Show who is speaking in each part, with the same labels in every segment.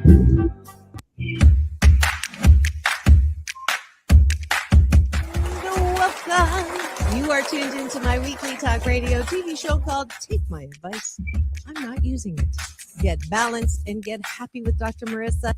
Speaker 1: Welcome. You are tuned into my weekly talk radio TV show called Take My Advice. I'm not using it. Get balanced and get happy with Dr. Marissa.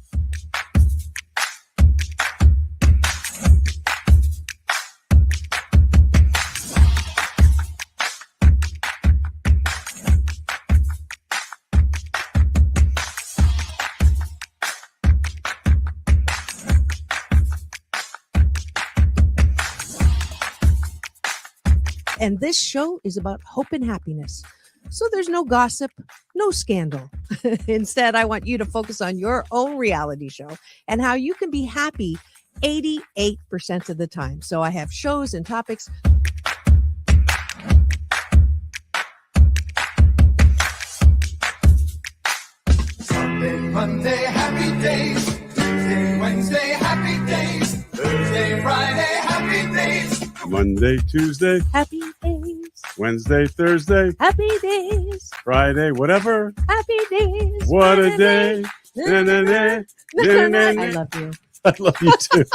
Speaker 1: And this show is about hope and happiness. So there's no gossip, no scandal. Instead, I want you to focus on your own reality show and how you can be happy 88% of the time. So I have shows and topics.
Speaker 2: Sunday, Monday, happy days. Tuesday, Wednesday, happy days. Thursday, Friday, happy days.
Speaker 3: Monday, Tuesday,
Speaker 1: Happy days.
Speaker 3: Wednesday, Thursday,
Speaker 1: Happy days.
Speaker 3: Friday, whatever.
Speaker 1: Happy days.
Speaker 3: What a day.
Speaker 1: I love you.
Speaker 3: I love you too.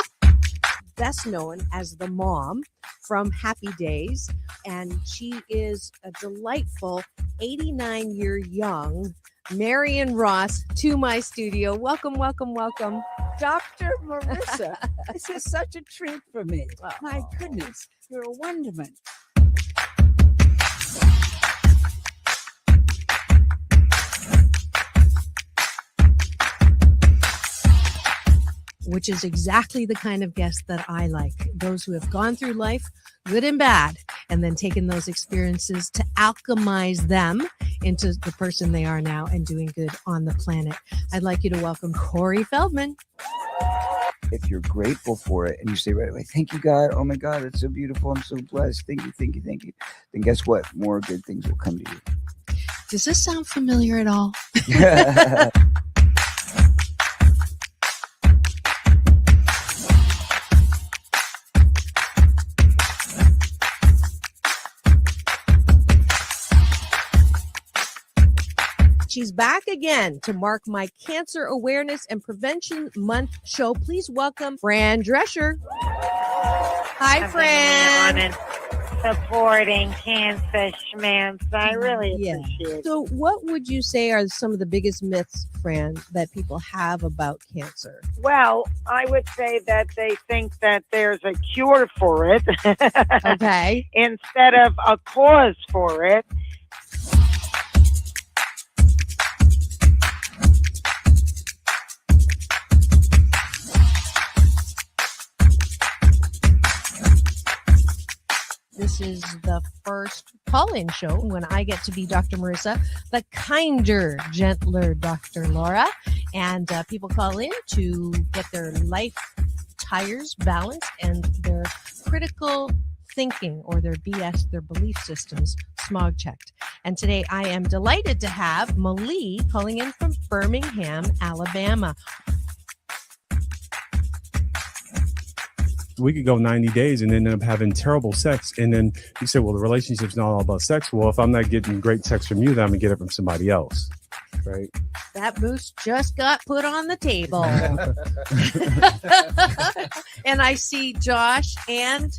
Speaker 1: Best known as the mom from Happy Days. And she is a delightful 89-year young Marion Ross to my studio. Welcome, welcome, welcome.
Speaker 4: Dr. Marissa, this is such a treat for me. My goodness, you're a wonderment.
Speaker 1: Which is exactly the kind of guest that I like. Those who have gone through life, good and bad, and then taken those experiences to alchemize them into the person they are now and doing good on the planet. I'd like you to welcome Corey Feldman.
Speaker 5: If you're grateful for it and you say right away, thank you, God. Oh my God, it's so beautiful. I'm so blessed. Thank you, thank you, thank you. Then guess what? More good things will come to you.
Speaker 1: Does this sound familiar at all? She's back again to mark my Cancer Awareness and Prevention Month show. Please welcome Fran Drescher. Hi, Fran.
Speaker 6: And supporting cancer schmance. I really appreciate it.
Speaker 1: So what would you say are some of the biggest myths, Fran, that people have about cancer?
Speaker 6: Well, I would say that they think that there's a cure for it.
Speaker 1: Okay.
Speaker 6: Instead of a cause for it.
Speaker 1: This is the first call-in show when I get to be Dr. Marissa, the kinder, gentler Dr. Laura. And people call in to get their life tires balanced and their critical thinking or their BS, their belief systems, smog checked. And today I am delighted to have Malie calling in from Birmingham, Alabama.
Speaker 7: We could go 90 days and end up having terrible sex. And then you say, well, the relationship's not all about sex. Well, if I'm not getting great sex from you, then I'm going to get it from somebody else. Right.
Speaker 1: That moose just got put on the table. And I see Josh and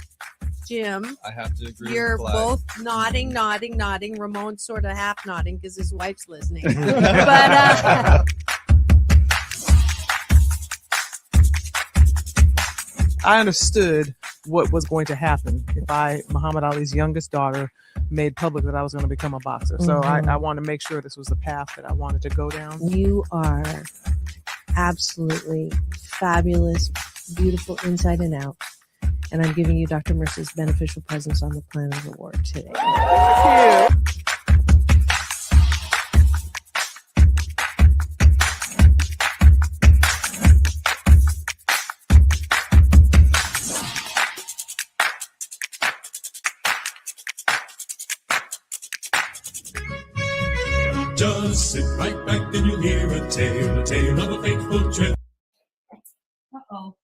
Speaker 1: Jim.
Speaker 8: I have to agree.
Speaker 1: You're
Speaker 8: with
Speaker 1: both nodding. Ramon's sort of half nodding because his wife's listening. But
Speaker 9: I understood what was going to happen if Muhammad Ali's youngest daughter, made public that I was going to become a boxer. So I want to make sure this was the path that I wanted to go down.
Speaker 1: You are absolutely fabulous, beautiful inside and out. And I'm giving you Dr. Marissa's Beneficial Presence on the Planet Award today.
Speaker 9: Thank you.
Speaker 2: Just sit right back and you'll hear a tale of a fateful trip.
Speaker 1: Uh-oh.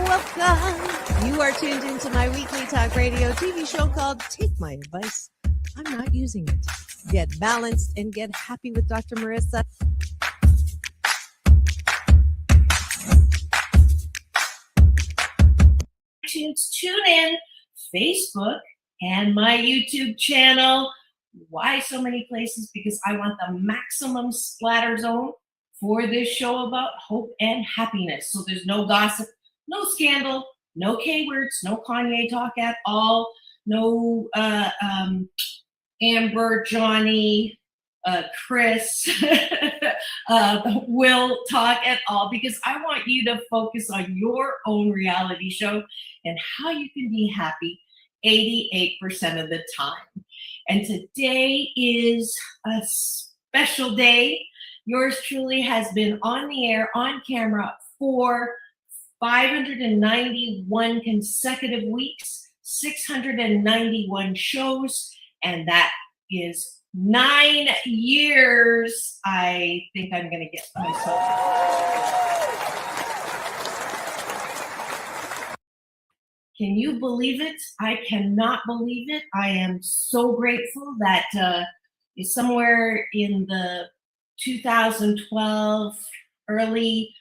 Speaker 1: Welcome. You are tuned into my weekly talk radio TV show called Take My Advice. I'm not using it. get balanced, and get happy with Dr. Marissa.
Speaker 8: Tune in, Facebook, and my YouTube channel. Why so many places? Because I want the maximum splatter zone for this show about hope and happiness. So there's no gossip, no scandal, no K-words, no Kanye talk at all, no Amber, Johnny, Chris, Will talk at all, because I want you to focus on your own reality show and how you can be happy 88% of the time. And today is a special day. Yours truly has been on the air, on camera for 591 consecutive weeks, 691 shows, and that is 9 years. I think I'm going to get myself. Can you believe it? I cannot believe it. I am so grateful that somewhere in the 2012, early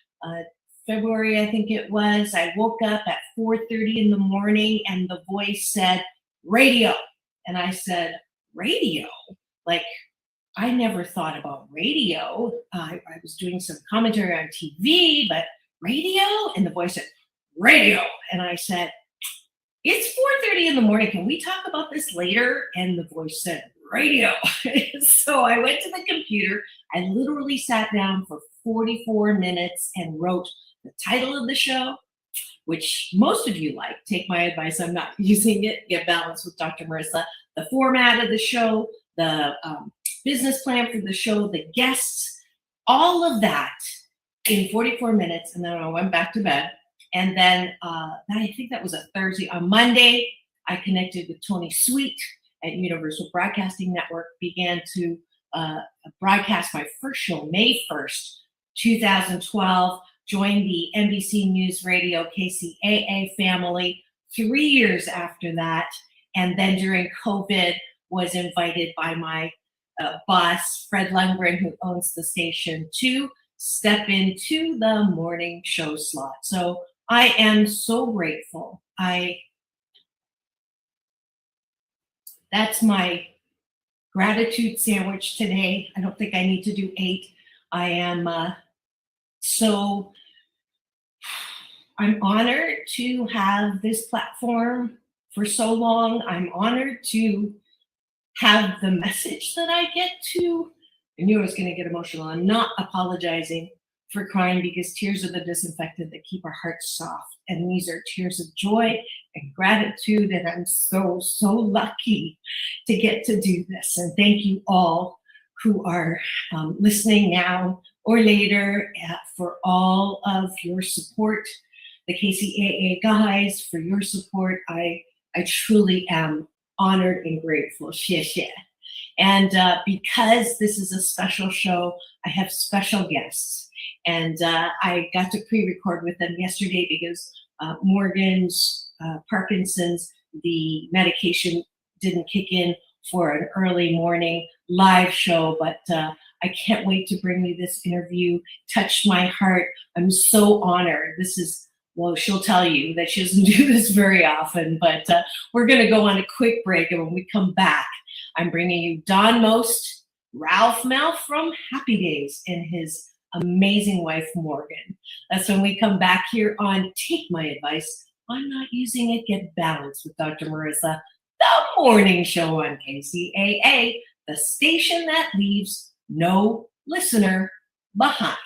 Speaker 8: February, I think it was, I woke up at 4:30 in the morning and the voice said, radio. And I said, radio? Like, I never thought about radio. I was doing some commentary on TV, but radio? And the voice said, radio. And I said, it's 4:30 in the morning. Can we talk about this later? And the voice said, radio. So I went to the computer. I literally sat down for 44 minutes and wrote the title of the show, which most of you like. Take my advice. I'm not using it. Get Balanced with Dr. Marissa. The format of the show, the business plan for the show, the guests, all of that in 44 minutes. And then I went back to bed. And then I think that was a Thursday. On Monday, I connected with Tony Sweet at Universal Broadcasting Network, began to broadcast my first show, May 1st, 2012, joined the NBC News Radio KCAA family 3 years after that. And then during COVID, was invited by my boss, Fred Lundgren, who owns the station, to step into the morning show slot. So I am so grateful. That's my gratitude sandwich today. I don't think I need to do 8. I am I'm honored to have this platform for so long. I'm honored to have the message that I get to. I knew I was going to get emotional. I'm not apologizing for crying, because tears are the disinfectant that keep our hearts soft. And these are tears of joy and gratitude. And I'm so, so lucky to get to do this. And thank you all who are listening now or later for all of your support. The KCAA guys, for your support. I truly am honored and grateful. Xie. And because this is a special show, I have special guests. And I got to pre-record with them yesterday because Morgan's Parkinson's, the medication didn't kick in for an early morning live show. But I can't wait to bring you this interview. Touched my heart. I'm so honored. This is, well, she'll tell you that she doesn't do this very often, but we're going to go on a quick break. And when we come back, I'm bringing you Don Most, RalphMalph from Happy Days, and his amazing wife, Morgan. That's when we come back here on Take My Advice. I'm Not Using It, Get Balanced with Dr. Marissa, the morning show on KCAA, the station that leaves no listener behind.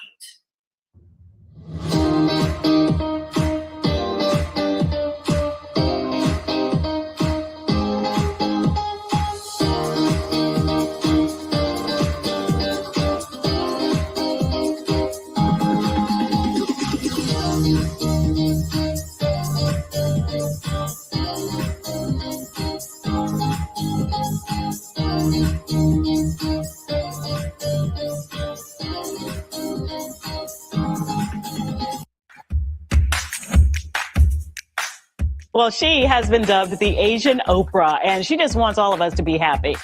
Speaker 10: Well, she has been dubbed the Asian Oprah, and she just wants all of us to be happy.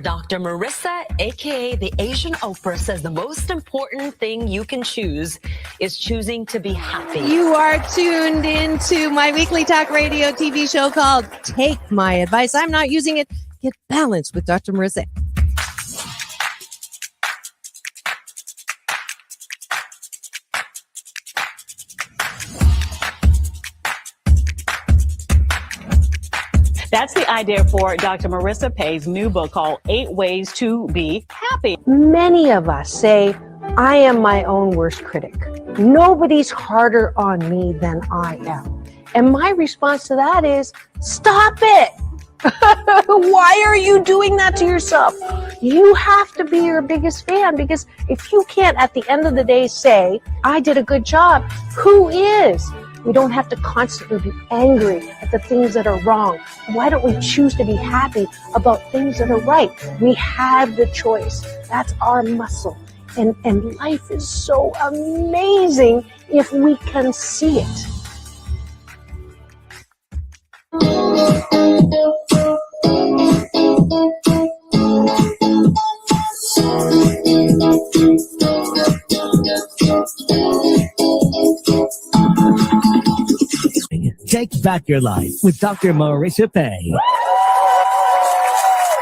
Speaker 11: Dr. Marissa, aka the Asian Oprah, says the most important thing you can choose is choosing to be happy.
Speaker 1: You are tuned into my weekly talk radio TV show called Take My Advice. I'm not using it. Get balanced with Dr. Marissa.
Speaker 10: That's the idea for Dr. Marissa Pay's new book called 8 Ways to Be Happy.
Speaker 12: Many of us say, I am my own worst critic. Nobody's harder on me than I am. And my response to that is, stop it. Why are you doing that to yourself? You have to be your biggest fan, because if you can't at the end of the day say, I did a good job, who is? We don't have to constantly be angry at the things that are wrong. Why don't we choose to be happy about things that are right? We have the choice. That's our muscle. And life is so amazing if we can see it.
Speaker 13: Take back your life with Dr. Marissa Pay.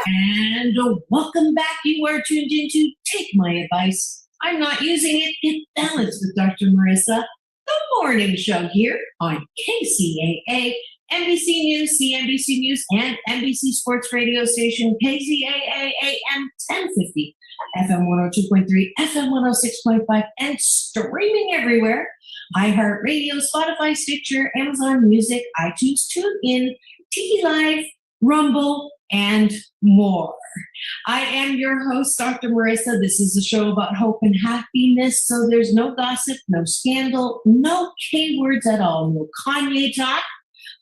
Speaker 8: And welcome back. You are tuned into Take My Advice. I'm not using it. Get balanced with Dr. Marissa. The morning show here on KCAA, NBC News, CNBC News, and NBC Sports Radio station KCAA AM 1050, FM 102.3, FM 106.5, and streaming everywhere. iHeartRadio, Spotify, Stitcher, Amazon Music, iTunes, TuneIn, Tiki Live, Rumble, and more. I am your host, Dr. Marissa. This is a show about hope and happiness, so there's no gossip, no scandal, no K-words at all, no Kanye talk.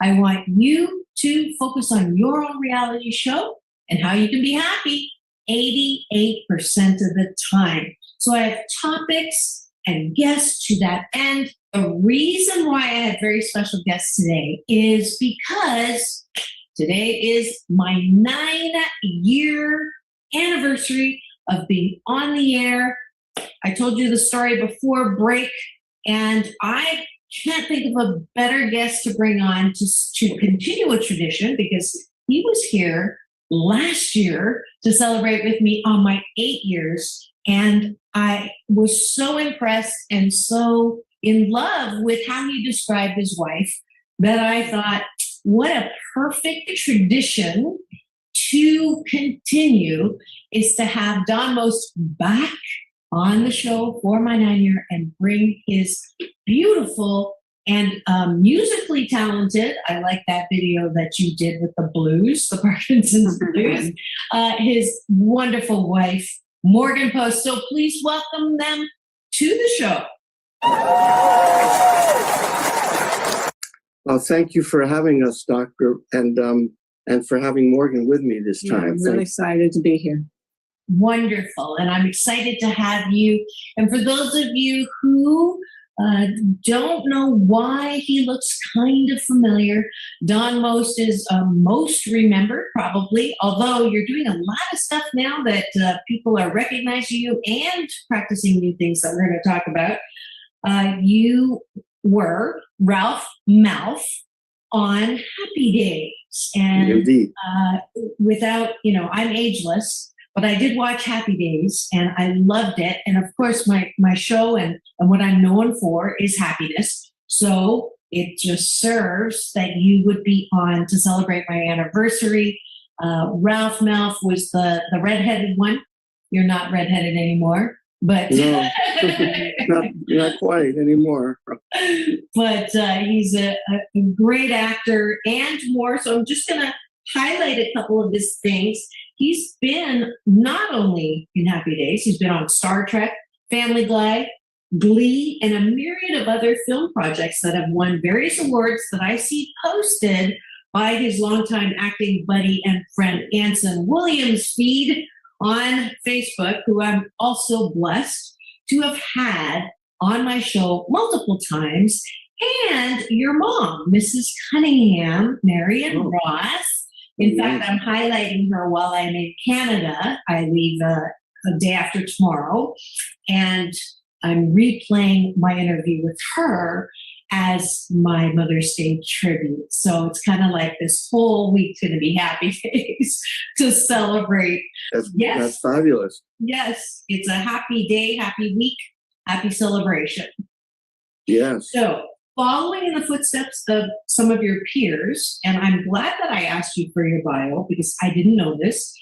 Speaker 8: I want you to focus on your own reality show and how you can be happy 88% of the time. So I have topics and guests to that end. The reason why I have very special guests today is because today is my 9-year anniversary of being on the air. I told you the story before break, and I can't think of a better guest to bring on to continue a tradition, because he was here last year to celebrate with me on my 8 years. And I was so impressed and so in love with how he described his wife that I thought, what a perfect tradition to continue is to have Don Most back on the show for my 9-year and bring his beautiful and musically talented, I like that video that you did with the blues, the Parkinsons blues, his wonderful wife, Morgan Post. So please welcome them to the show.
Speaker 14: Well, thank you for having us, Doctor, and for having Morgan with me this time.
Speaker 4: I'm really excited to be here.
Speaker 8: Wonderful. And I'm excited to have you. And for those of you who don't know why he looks kind of familiar, Don Most is most remembered, probably, although you're doing a lot of stuff now that people are recognizing you and practicing new things that we're going to talk about. You were RalphMalph on Happy Days. And
Speaker 14: indeed.
Speaker 8: Without, I'm ageless, but I did watch Happy Days and I loved it. And of course, my show and what I'm known for is happiness. So it just serves that you would be on to celebrate my anniversary. RalphMalph was the redheaded one. You're not redheaded anymore, but
Speaker 14: no, not quite anymore.
Speaker 8: But he's a great actor and more. So I'm just going to highlight a couple of his things. He's been not only in Happy Days, he's been on Star Trek, Family Guy, Glee, and a myriad of other film projects that have won various awards that I see posted by his longtime acting buddy and friend Anson Williams' feed on Facebook, who I'm also blessed to have had on my show multiple times, and your mom, Mrs. Cunningham, Marion Ross, In fact, I'm highlighting her while I'm in Canada. I leave the day after tomorrow, and I'm replaying my interview with her as my Mother's Day tribute. So it's kind of like this whole week's going to be happy days to celebrate.
Speaker 14: That's fabulous.
Speaker 8: Yes, it's a happy day, happy week, happy celebration.
Speaker 14: Yes.
Speaker 8: So, following in the footsteps of some of your peers, and I'm glad that I asked you for your bio because I didn't know this,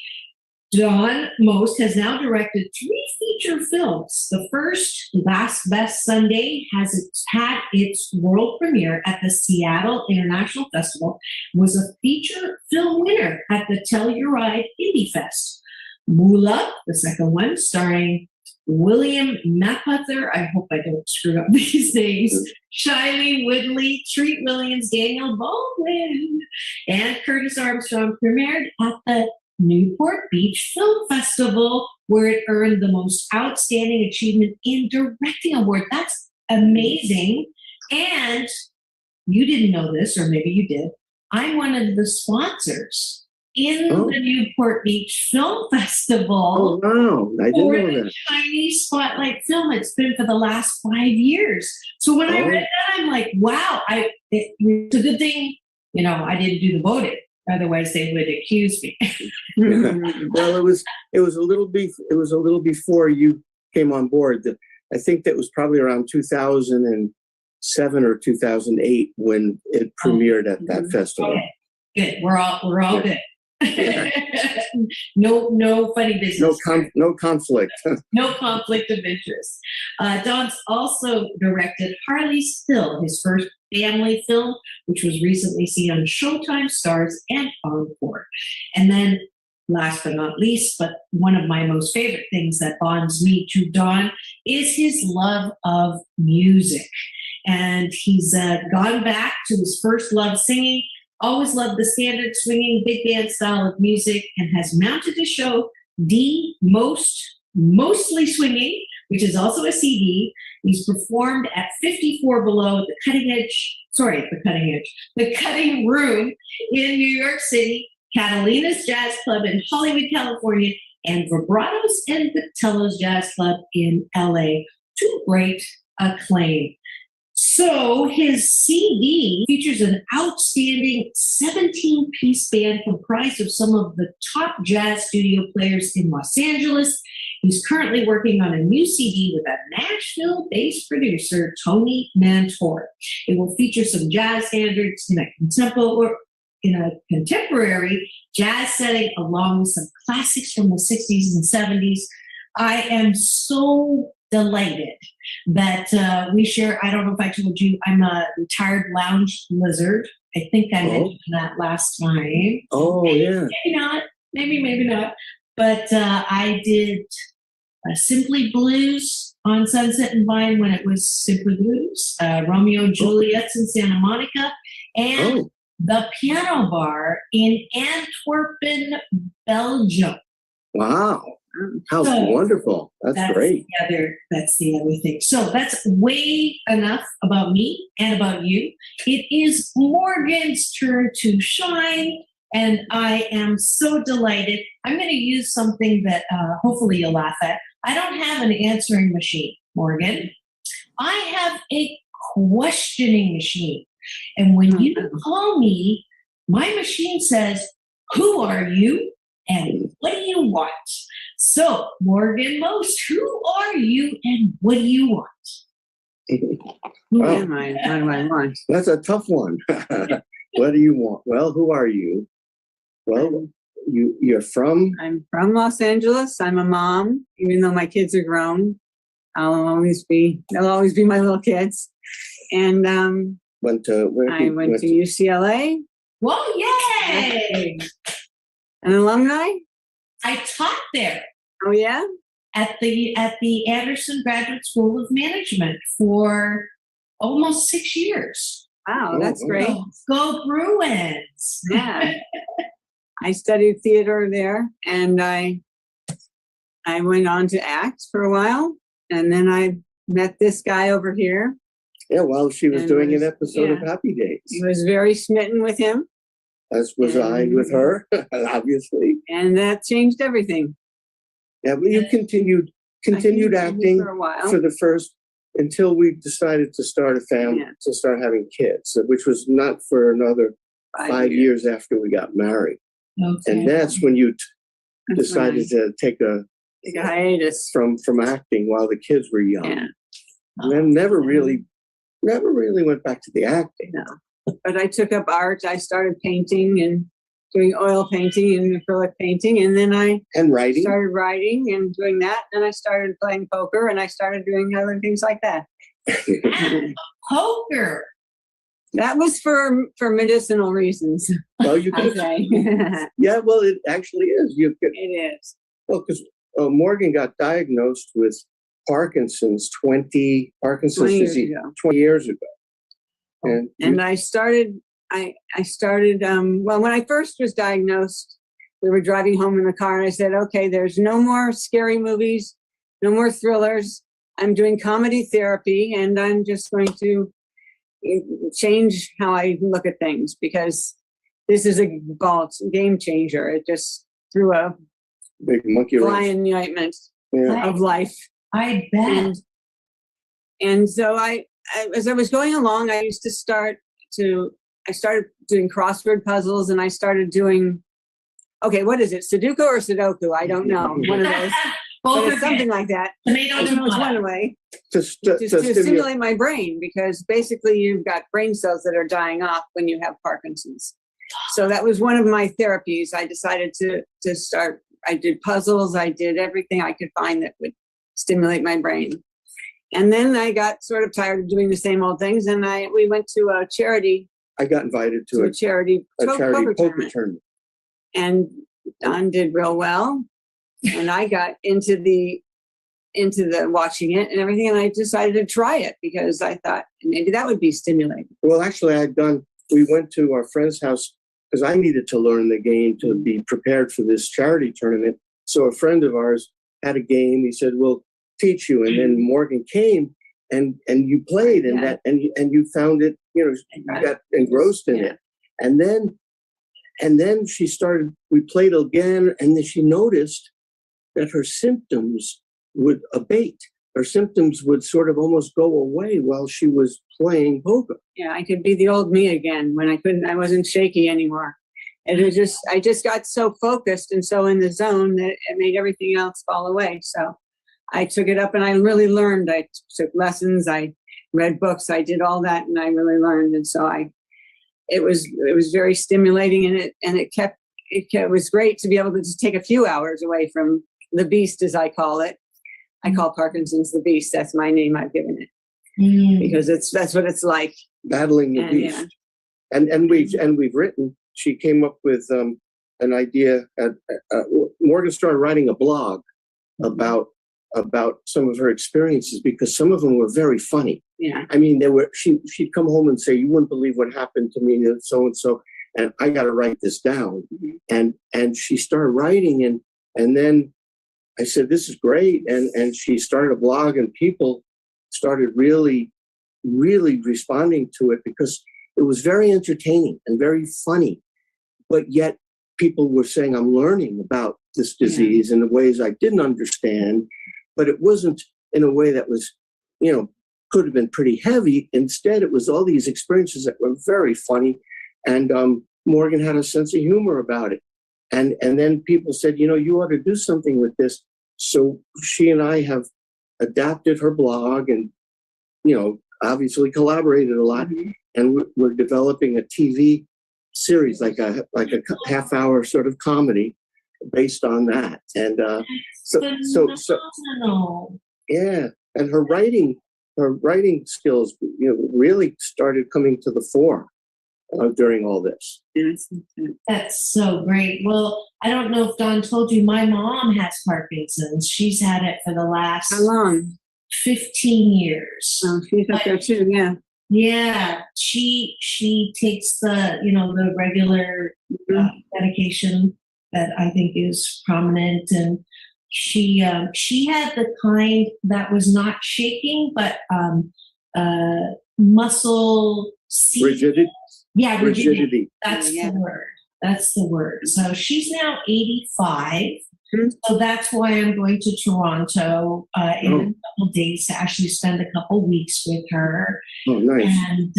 Speaker 8: Dawn Most has now directed 3 feature films. The first, Last Best Sunday, has had its world premiere at the Seattle International Festival, was a feature film winner at the Telluride Indie Fest. Moolah, the second one, starring William Mapother, I hope I don't screw up these names, Shailene Woodley, Treat Williams, Daniel Baldwin, and Curtis Armstrong, premiered at the Newport Beach Film Festival, where it earned the most outstanding achievement in directing award. That's amazing. And you didn't know this, or maybe you did. I'm one of the sponsors in the Newport Beach Film Festival.
Speaker 14: Oh, wow. I didn't know
Speaker 8: the
Speaker 14: that.
Speaker 8: Chinese Spotlight film. It's been for the last 5 years. So when I read that, I'm like, wow, it's a good thing, I didn't do the voting. Otherwise, they would accuse me.
Speaker 14: Well, it was a little before you came on board. I think that was probably around 2007 or 2008 when it premiered at that festival.
Speaker 8: Okay. Good. We're all good. No funny business.
Speaker 14: No conflict.
Speaker 8: No conflict of interest. Don's also directed Harley's Hill, his first family film, which was recently seen on Showtime, Stars, and Encore. And then, last but not least, but one of my most favorite things that bonds me to Don is his love of music. And he's gone back to his first love, singing. Always loved the standard swinging big band style of music, and has mounted a show, Mostly Swinging, which is also a CD. He's performed at 54 Below, the Cutting Room in New York City, Catalina's Jazz Club in Hollywood, California, and Vibratos and Vitello's Jazz Club in LA, to great acclaim. So his CD features an outstanding 17-piece band comprised of some of the top jazz studio players in Los Angeles. He's currently working on a new CD with a Nashville-based producer, Tony Mantor. It will feature some jazz standards in a contemporary jazz setting, along with some classics from the 60s and 70s. I am so delighted that we share. I don't know if I told you, I'm a retired lounge lizard. I think I mentioned that last time.
Speaker 14: Oh, yeah.
Speaker 8: Maybe not. But I did Simply Blues on Sunset and Vine when it was Simply Blues, Romeo and Juliet's in Santa Monica, and the Piano Bar in Antwerpen, Belgium.
Speaker 14: Wow. How wonderful. That's great.
Speaker 8: That's the other thing. So that's way enough about me and about you. It is Morgan's turn to shine, and I am so delighted. I'm going to use something that hopefully you'll laugh at. I don't have an answering machine, Morgan. I have a questioning machine. And when you call me, my machine says, "Who are you and what do you want?" So, Morgan Most, who are you and what do you want?
Speaker 4: Who am I? What do I want?
Speaker 14: That's a tough one. What do you want? Well, who are you? Well, you're from?
Speaker 4: I'm from Los Angeles. I'm a mom, even though my kids are grown. They'll always be my little kids. And I went to UCLA.
Speaker 8: Whoa, yay!
Speaker 4: An alumni?
Speaker 8: I taught there.
Speaker 4: Oh yeah?
Speaker 8: At the Anderson Graduate School of Management for almost 6 years.
Speaker 4: Wow, that's great.
Speaker 8: Go Bruins.
Speaker 4: Yeah. I studied theater there, and I went on to act for a while, and then I met this guy over here.
Speaker 14: Yeah, well, she was doing an episode of Happy Days.
Speaker 4: I was very smitten with him.
Speaker 14: as was I with her, obviously.
Speaker 4: And that changed everything.
Speaker 14: Yeah, but you continued acting
Speaker 4: for a while.
Speaker 14: for the first, until we decided to start a family, to start having kids, which was not for another 5 years after we got married.
Speaker 8: Okay.
Speaker 14: And that's when you decided to take a
Speaker 4: hiatus
Speaker 14: from acting while the kids were young.
Speaker 4: Yeah.
Speaker 14: And then never really went back to the acting.
Speaker 4: No. But I took up art. I started painting and doing oil painting and acrylic painting. And then I
Speaker 14: writing.
Speaker 4: Started writing and doing that. And I started playing poker and I started doing other things like that.
Speaker 8: Poker.
Speaker 4: That was for medicinal reasons.
Speaker 14: Well, you could say. Yeah, well, it actually is.
Speaker 4: It is.
Speaker 14: Well, because Morgan got diagnosed with Parkinson's 20 years ago.
Speaker 4: And I started, well, when I first was diagnosed, we were driving home in the car and I said, okay, there's no more scary movies, no more thrillers. I'm doing comedy therapy and I'm just going to change how I look at things because this is a game changer. It just threw a
Speaker 14: big monkey
Speaker 4: fly in the ointment of life.
Speaker 8: I bet.
Speaker 4: And so I, as I was going along, I started doing crossword puzzles and I started doing, okay, what is it? Sudoku or Sudoku? I don't know. One of those. But it's something like that. It's one way to stimulate my brain because basically you've got brain cells that are dying off when you have Parkinson's. So that was one of my therapies. I decided to start. I did puzzles. I did everything I could find that would stimulate my brain. And then I got sort of tired of doing the same old things. And we went to a charity.
Speaker 14: I got invited to a
Speaker 4: charity poker tournament. And Don did real well. And I got into the watching it and everything. And I decided to try it because I thought maybe that would be stimulating.
Speaker 14: Well, actually, we went to our friend's house because I needed to learn the game to be prepared for this charity tournament. So a friend of ours had a game. He said, we'll teach you. And then Morgan came and you played and you found it, you got engrossed in it. And then we played again and then she noticed that her symptoms would abate. Her symptoms would sort of almost go away while she was playing poker.
Speaker 4: Yeah, I could be the old me again when I wasn't shaky anymore. And I just got so focused and so in the zone that it made everything else fall away. So I took it up and I really learned. I took lessons, I read books, I did all that and I really learned. And so it was very stimulating and it was great to be able to just take a few hours away from the beast, as I call it. I call Parkinson's the beast. That's my name I've given it because that's what it's like.
Speaker 14: Battling the beast. Yeah. And we've written. She came up with an idea. Morgan started writing a blog about some of her experiences because some of them were very funny.
Speaker 4: Yeah.
Speaker 14: I mean, she'd come home and say, "You wouldn't believe what happened to me," and so, and I got to write this down. Mm-hmm. And she started writing, and then I said, "This is great," and she started a blog, and people started really, really responding to it because it was very entertaining and very funny, but yet people were saying, "I'm learning about this disease in the ways I didn't understand," but it wasn't in a way that was, could have been pretty heavy. Instead, it was all these experiences that were very funny, and Morgan had a sense of humor about it. And then people said, you ought to do something with this. So she and I have adapted her blog and, obviously collaborated a lot. Mm-hmm. And we're developing a TV series, like a half-hour sort of comedy based on that. And so yeah. And her writing skills, really started coming to the fore during all this.
Speaker 8: That's so great. Well, I don't know if Dawn told you, my mom has Parkinson's. She's had it for the last...
Speaker 4: How long?
Speaker 8: 15 years.
Speaker 4: Oh, she's up there too, yeah.
Speaker 8: Yeah, she takes the regular medication that I think is prominent, and she had the kind that was not shaking, but muscle
Speaker 14: rigidity.
Speaker 8: Yeah, rigidity. That's the word. That's the word. So she's now 85. So that's why I'm going to Toronto in a couple days to actually spend a couple weeks with her.
Speaker 14: Oh, nice.
Speaker 8: And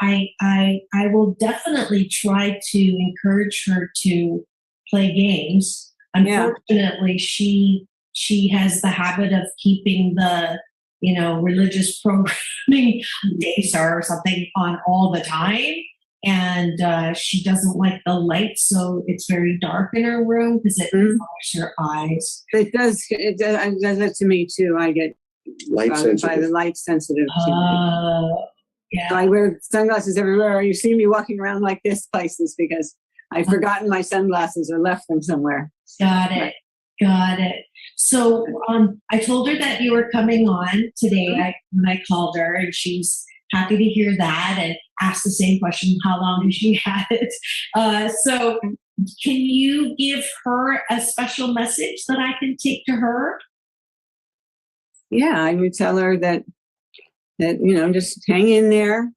Speaker 8: I will definitely try to encourage her to play games. Unfortunately, she has the habit of keeping the religious programming, Daystar or something on all the time. And she doesn't like the light, so it's very dark in her room because it bothers her eyes.
Speaker 4: It does that to me too. I get
Speaker 14: light sensitive.
Speaker 4: By the light sensitive.
Speaker 8: Yeah.
Speaker 4: So I wear sunglasses everywhere. You see me walking around like this places because I've forgotten my sunglasses or left them somewhere.
Speaker 8: Got it. So I told her that you were coming on today when I called her, and she's happy to hear that and asked the same question, how long has she had it? So can you give her a special message that I can take to her?
Speaker 4: Yeah, I would tell her that just hang in there.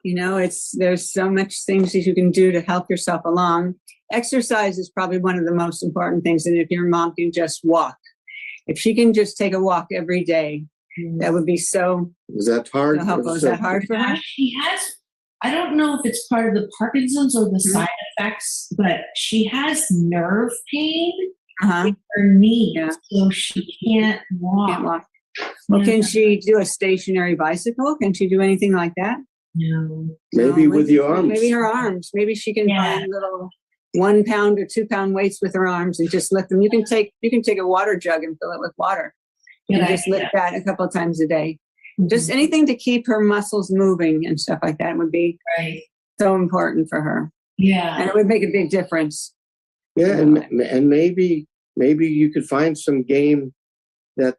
Speaker 4: There's so much things that you can do to help yourself along. Exercise is probably one of the most important things. And if your mom can just walk, if she can just take a walk every day, that would be so.
Speaker 14: Is that hard?
Speaker 4: So helpful. Is that hard for her?
Speaker 8: She has, I don't know if it's part of the Parkinson's or the side effects, but she has nerve pain in her knee, so she can't walk.
Speaker 4: Well, can she do a stationary bicycle? Can she do anything like that?
Speaker 8: No.
Speaker 14: Maybe with your arms.
Speaker 4: Maybe her arms. Maybe she can find little 1 pound or 2 pound weights with her arms and just lift them. You can take a water jug and fill it with water. And just lift that a couple of times a day. Just anything to keep her muscles moving and stuff like that would be so important for her.
Speaker 8: Yeah.
Speaker 4: And it would make a big difference.
Speaker 14: Yeah, and maybe you could find some game that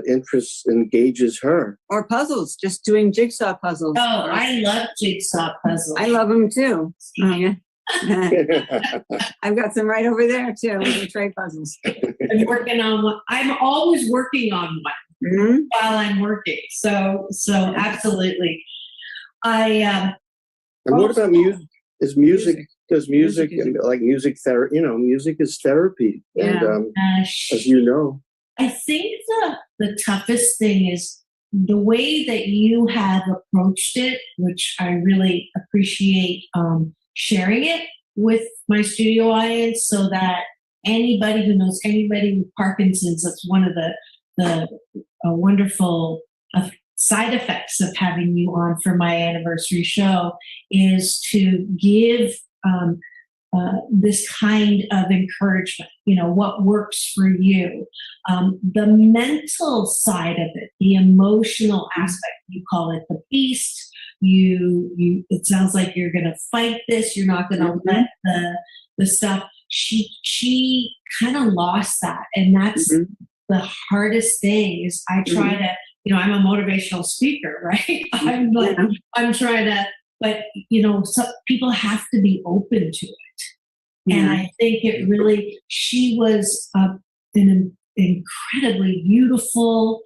Speaker 14: interests, engages her.
Speaker 4: Or puzzles, just doing jigsaw puzzles.
Speaker 8: Oh, I love jigsaw puzzles.
Speaker 4: I love them too. Yeah. I've got some right over there too. The tray puzzles.
Speaker 8: I'm working on one. I'm always working on one while I'm working. So absolutely.
Speaker 14: And what about music? Does music like music therapy? Music is therapy, and as you know,
Speaker 8: I think the toughest thing is the way that you have approached it, which I really appreciate. Sharing it with my studio audience so that anybody who knows anybody with Parkinson's, that's one of the wonderful side effects of having you on for my anniversary show, is to give this kind of encouragement, what works for you. The mental side of it, the emotional aspect, you call it the beast. It sounds like you're going to fight this. You're not going to let the stuff. She kind of lost that. And that's the hardest thing is I try to, I'm a motivational speaker, right? I'm trying to, but some people have to be open to it. And I think it really, she was an incredibly beautiful,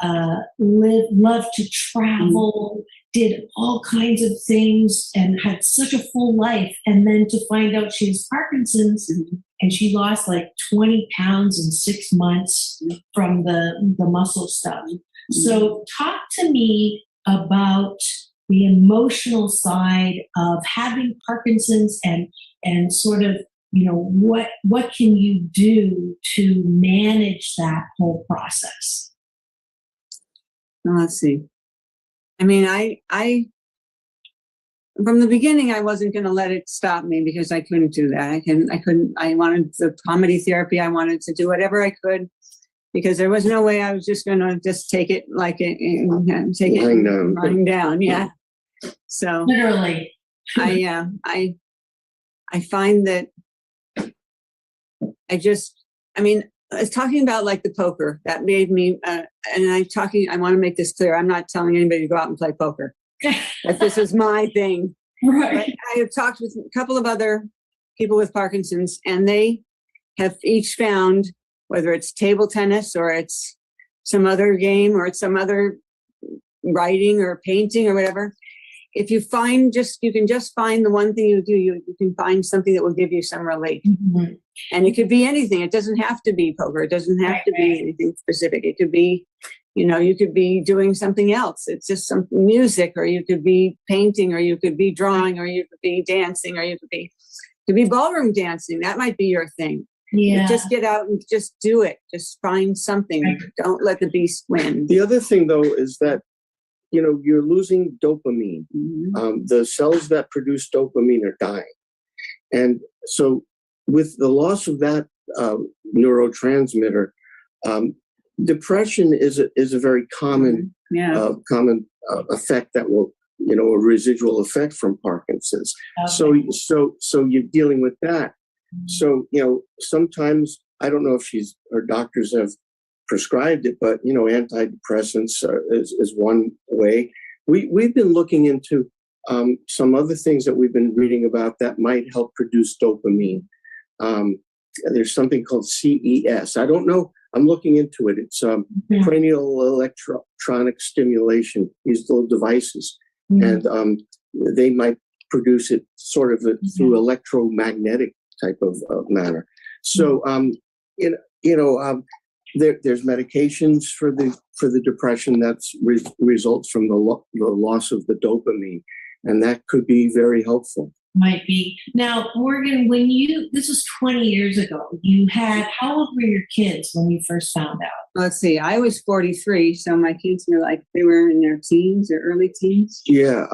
Speaker 8: loved to travel, did all kinds of things and had such a full life. And then to find out she has Parkinson's and she lost like 20 pounds in 6 months from the muscle stuff. So talk to me about the emotional side of having Parkinson's and sort of, what can you do to manage that whole process?
Speaker 4: Well, let's see. I mean, I from the beginning, I wasn't going to let it stop me because I couldn't do that. I wanted the comedy therapy. I wanted to do whatever I could because there was no way I was just going to just take it lying down. Yeah. So
Speaker 8: literally,
Speaker 4: I find that I was talking about like the poker that made me, and I want to make this clear. I'm not telling anybody to go out and play poker. That this is my thing.
Speaker 8: Right.
Speaker 4: But I have talked with a couple of other people with Parkinson's, and they have each found, whether it's table tennis or it's some other game or it's some other writing or painting or whatever, if you find you can just find the one thing you do, you can find something that will give you some relief.
Speaker 8: Mm-hmm.
Speaker 4: And it could be anything. It doesn't have to be poker. It doesn't have to be anything specific. It could be, you could be doing something else. It's just some music, or you could be painting, or you could be drawing, or you could be dancing, or you could be ballroom dancing. That might be your thing.
Speaker 8: Yeah.
Speaker 4: But just get out and just do it. Just find something. Right. Don't let the beast win.
Speaker 14: The other thing, though, is that, you're losing dopamine.
Speaker 4: Mm-hmm.
Speaker 14: The cells that produce dopamine are dying. And so with the loss of that neurotransmitter, depression is a very common effect that will, a residual effect from Parkinson's. Okay. So you're dealing with that. So, sometimes, I don't know if her doctors have prescribed it, but, antidepressants is one way. We've been looking into some other things that we've been reading about that might help produce dopamine. There's something called CES. I don't know. I'm looking into it. It's cranial electronic stimulation, these little devices. Mm-hmm. And they might produce it sort of through electromagnetic type of manner. So, there's medications for the depression that's results from the loss of the dopamine, and that could be very helpful.
Speaker 8: Might be. Now, Morgan, this was 20 years ago, how old were your kids when you first found out?
Speaker 4: Let's see, I was 43, so my kids were they were in their teens or early teens.
Speaker 14: Yeah,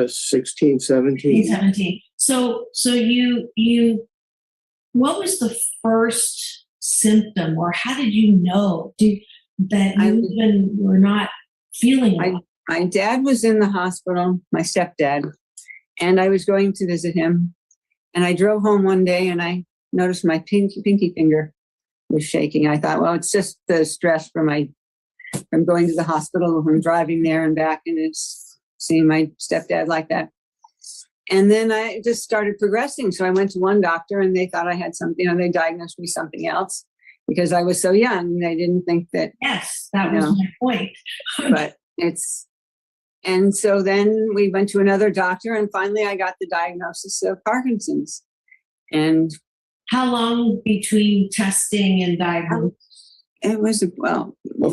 Speaker 14: 16, 17.
Speaker 8: So you, what was the first symptom, or how did you know that you even were not feeling well?
Speaker 4: My dad was in the hospital, my stepdad, and I was going to visit him. And I drove home one day and I noticed my pinky finger was shaking. I thought, well, it's just the stress from going to the hospital, from driving there and back, and it's seeing my stepdad like that. And then I just started progressing. So I went to one doctor and they thought I had something, they diagnosed me something else because I was so young. They didn't think that.
Speaker 8: Yes, that was my point.
Speaker 4: But and so then we went to another doctor, and finally I got the diagnosis of Parkinson's. And
Speaker 8: how long between testing and diagnosis?
Speaker 4: It was,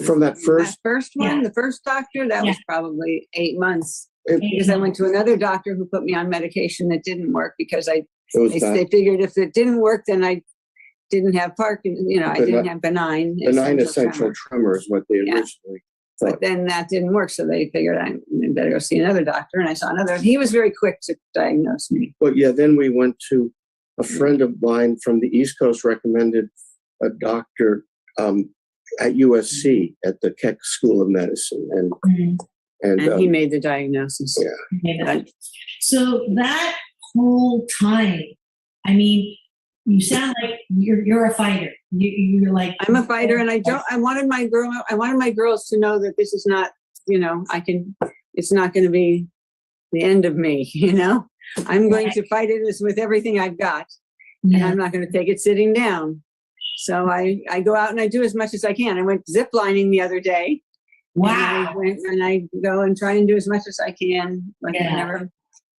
Speaker 14: from that first
Speaker 4: one, the first doctor, that was probably 8 months. Because I went to another doctor who put me on medication that didn't work because they figured if it didn't work, then I didn't have Parkinson's, I didn't have benign
Speaker 14: essential tremor is what they originally thought.
Speaker 4: But then that didn't work, so they figured I better go see another doctor, and I saw another. He was very quick to diagnose me.
Speaker 14: But then we went to a friend of mine from the East Coast, recommended a doctor at USC at the Keck School of Medicine, and
Speaker 4: he made the diagnosis.
Speaker 14: Yeah.
Speaker 8: So that whole time, you sound like you're a fighter. You're like,
Speaker 4: I'm a fighter, and I wanted my girls to know that this is not, it's not going to be the end of me. I'm going to fight it with everything I've got, and I'm not going to take it sitting down. So I go out and I do as much as I can. I went zip lining the other day.
Speaker 8: Wow.
Speaker 4: And I go and try and do as much as I can. Whenever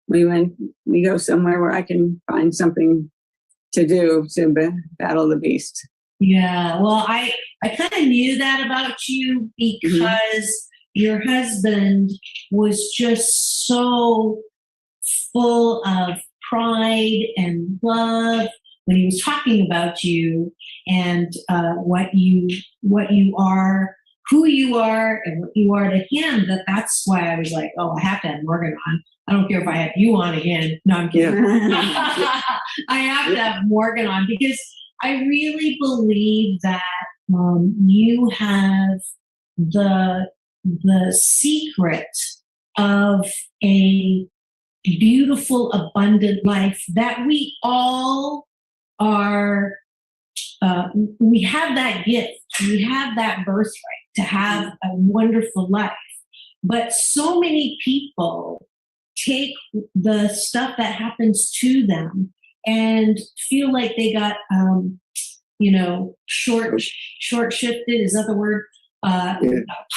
Speaker 4: we go somewhere where I can find something to do to battle the beast.
Speaker 8: Yeah. Well, I kind of knew that about you because your husband was just so full of pride and love when he was talking about you and what you are, who you are, and what you are to him. That's why I was like, oh, I have to have Morgan on. I don't care if I have you on again. No, I'm kidding. I have to have Morgan on because I really believe that you have the secret of a beautiful, abundant life that we all are. We have that gift. We have that birthright to have a wonderful life. But so many people take the stuff that happens to them and feel like they got, short shifted, is that the word?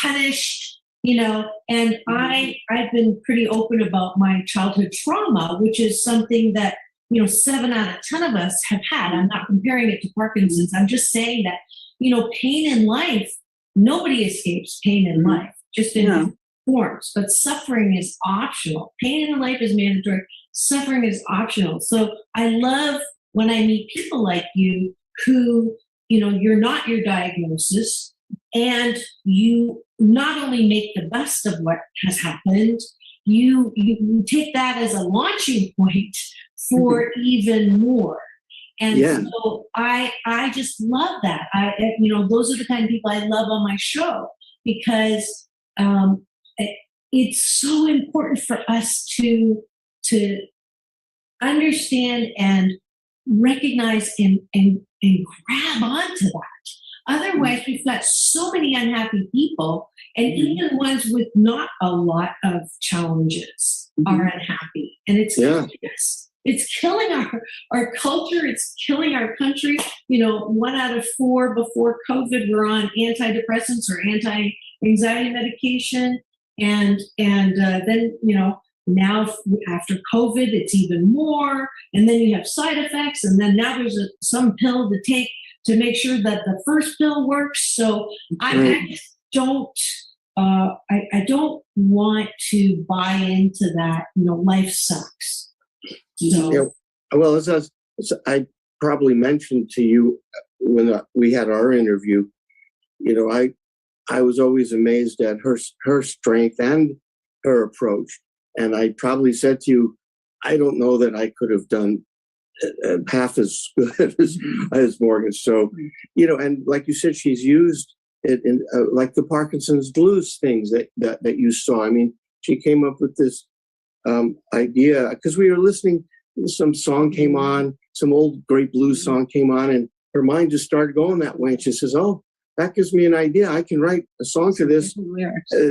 Speaker 8: Punished, you know, and I've been pretty open about my childhood trauma, which is something that, you know, 7 out of 10 of us have had. I'm not comparing it to Parkinson's. I'm just saying that, you know, pain in life, nobody escapes pain in life, just in different forms, but suffering is optional. Pain in life is mandatory. Suffering is optional. So I love when I meet people like you who, you know, you're not your diagnosis, and you not only make the best of what has happened, you take that as a launching point for even more. And so I just love that. You know, those are the kind of people I love on my show, because it's so important for us to understand and recognize and grab onto that. Otherwise, we've got so many unhappy people, and even ones with not a lot of challenges are unhappy. And it's it's killing our culture. It's killing our country. You know, 1 out of 4 before COVID were on antidepressants or anti-anxiety medication. And then, you know, now after COVID, it's even more. And then you have side effects. And then now there's some pill to take to make sure that the first pill works. So I just don't, I don't want to buy into that, you know, life sucks. So.
Speaker 14: Yeah. Well, as I probably mentioned to you when we had our interview, you know, I was always amazed at her strength and her approach. And I probably said to you, I don't know that I could have done half as good as Morgan. So, you know, and like you said, she's used it in like the Parkinson's blues things that you saw. I mean, she came up with this idea because we were listening, some song came on, some old great blues song came on, and her mind just started going that way. And she says, oh, that gives me an idea. I can write a song to this,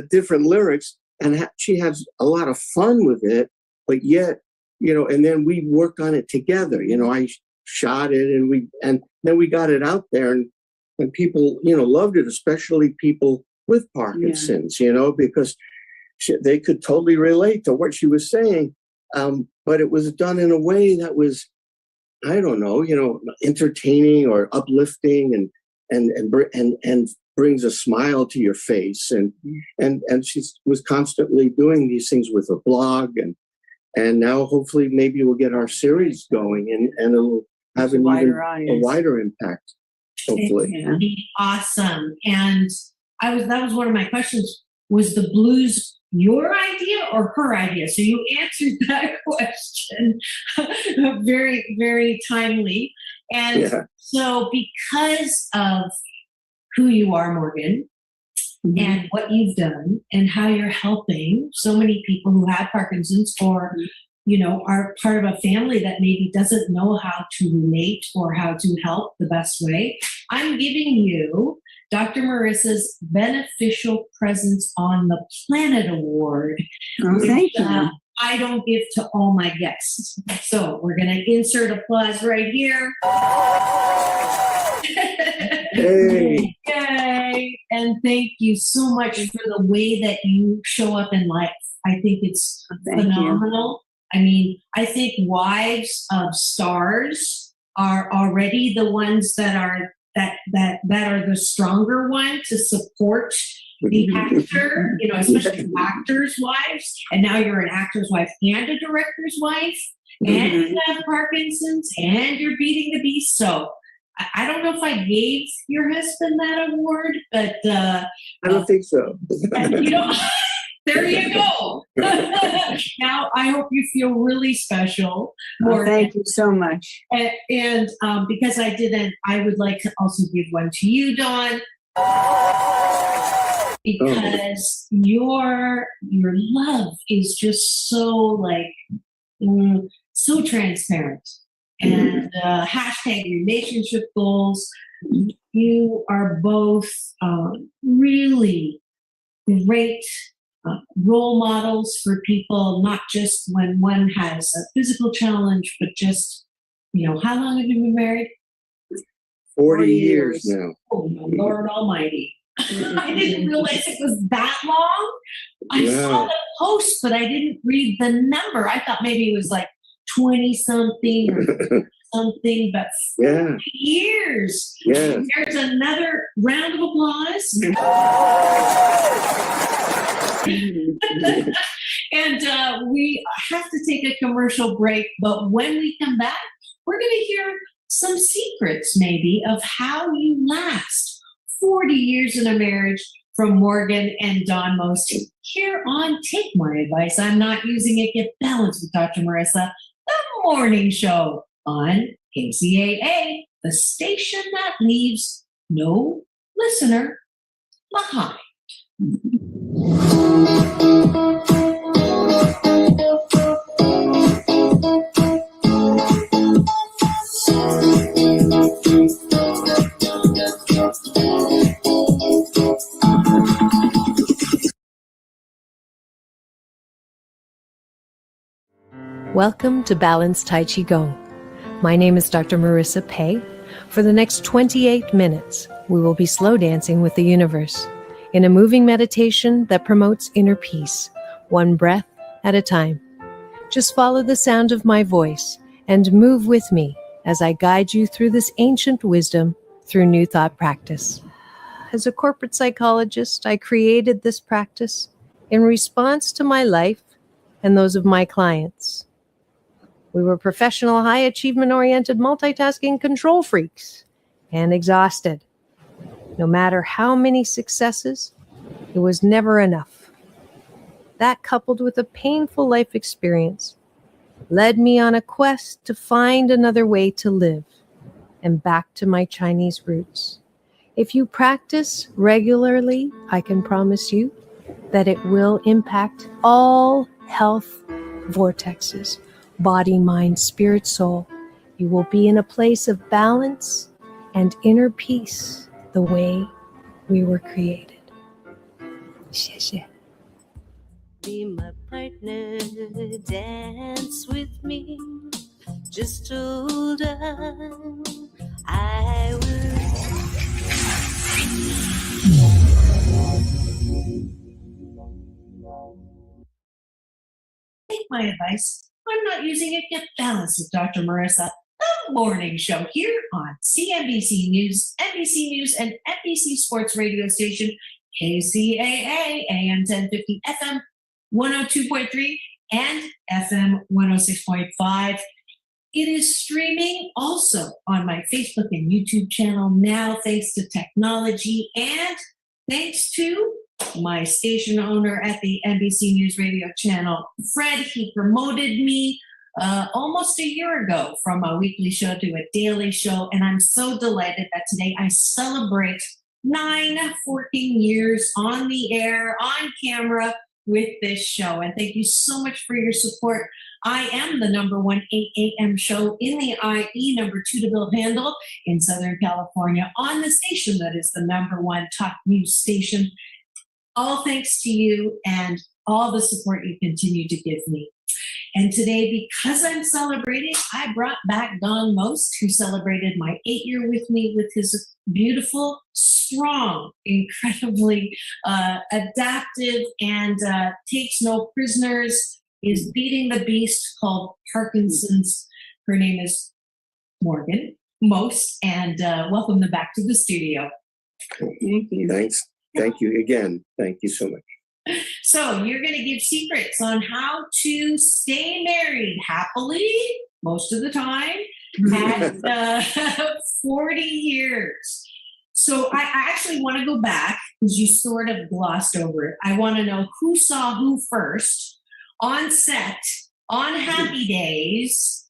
Speaker 14: different lyrics. And she has a lot of fun with it, but yet, you know, and then we worked on it together. You know, I shot it and then we got it out there, and people, you know, loved it, especially people with Parkinson's, you know, because they could totally relate to what she was saying. But it was done in a way that was, I don't know, you know, entertaining or uplifting and brings a smile to your face. And she was constantly doing these things with a blog, and now hopefully maybe we'll get our series going and it'll have a wider impact. Hopefully.
Speaker 8: It would be awesome. And that was one of my questions. Was the blues your idea or her idea? So you answered that question very, very timely. And so because of who you are, Morgan, and what you've done and how you're helping so many people who have Parkinson's or, you know, are part of a family that maybe doesn't know how to relate or how to help the best way, I'm giving you Dr. Marissa's Beneficial Presence on the Planet Award.
Speaker 4: Thank you.
Speaker 8: I don't give to all my guests. So we're going to insert applause right here.
Speaker 14: Hey.
Speaker 8: Yay. And thank you so much for the way that you show up in life. I think it's phenomenal. I mean, I think wives of stars are already the ones that are the stronger one to support the actor, you know, especially actors' wives. And now you're an actor's wife and a director's wife, and you have Parkinson's, and you're beating the beast. So I don't know if I gave your husband that award, but
Speaker 14: I don't think so.
Speaker 8: You know, there you go. Now I hope you feel really special.
Speaker 4: Thank you so much.
Speaker 8: And because I didn't, I would like to also give one to you, Dawn, because your love is just so so transparent. And hashtag relationship goals. You are both really great role models for people, not just when one has a physical challenge, but just, you know, how long have you been married?
Speaker 14: 40 years now.
Speaker 8: Oh, my Lord Almighty. I didn't realize it was that long. I saw
Speaker 14: Wow.
Speaker 8: the post, but I didn't read the number. I thought maybe it was like 20 something or something, but 40
Speaker 14: Yeah.
Speaker 8: years.
Speaker 14: Yeah.
Speaker 8: There's another round of applause. And we have to take a commercial break, but when we come back, we're going to hear some secrets maybe of how you last 40 years in a marriage from Morgan and Don Most here on Take My Advice. I'm Not Using It. Get Balanced with Dr. Marissa, the morning show on KCAA, the station that leaves no listener behind.
Speaker 1: Welcome to Balanced Tai Chi Gong. My name is Dr. Marissa Pei. For the next 28 minutes, we will be slow dancing with the universe in a moving meditation that promotes inner peace, one breath at a time. Just follow the sound of my voice and move with me as I guide you through this ancient wisdom through New Thought practice. As a corporate psychologist, I created this practice in response to my life and those of my clients. We were professional, high achievement-oriented, multitasking control freaks and exhausted. No matter how many successes, it was never enough. That, coupled with a painful life experience, led me on a quest to find another way to live and back to my Chinese roots. If you practice regularly, I can promise you that it will impact all health vortexes. Body, mind, spirit, soul. You will be in a place of balance and inner peace the way we were created. 谢谢. Be my partner, dance with me. Just hold on, I will.
Speaker 8: Take my advice. I'm not using it. Get Balanced with Dr. Marissa, the morning show here on CNBC News, NBC News, and NBC Sports radio station, KCAA, AM 1050, FM 102.3, and FM 106.5. It is streaming also on my Facebook and YouTube channel now, thanks to technology and thanks to my station owner at the NBC News Radio channel, Fred. He promoted me almost a year ago from a weekly show to a daily show, and I'm so delighted that today I celebrate 14 years on the air, on camera with this show. And thank you so much for your support. I am the number 1 8 a.m. show in the IE, number 2 to Bill Handle in Southern California, on the station that is the number 1 top news station. All thanks to you and all the support you continue to give me. And today, because I'm celebrating, I brought back Don Most, who celebrated my 8-year with me with his beautiful, strong, incredibly adaptive, and takes no prisoners, is beating the beast called Parkinsons. Her name is Morgan Most, and welcome them back to the studio.
Speaker 14: Thank you. Thanks. Thank you again. Thank you so much.
Speaker 8: So you're going to give secrets on how to stay married happily most of the time at 40 years. So I actually want to go back because you sort of glossed over it. I want to know who saw who first on set, on Happy Days.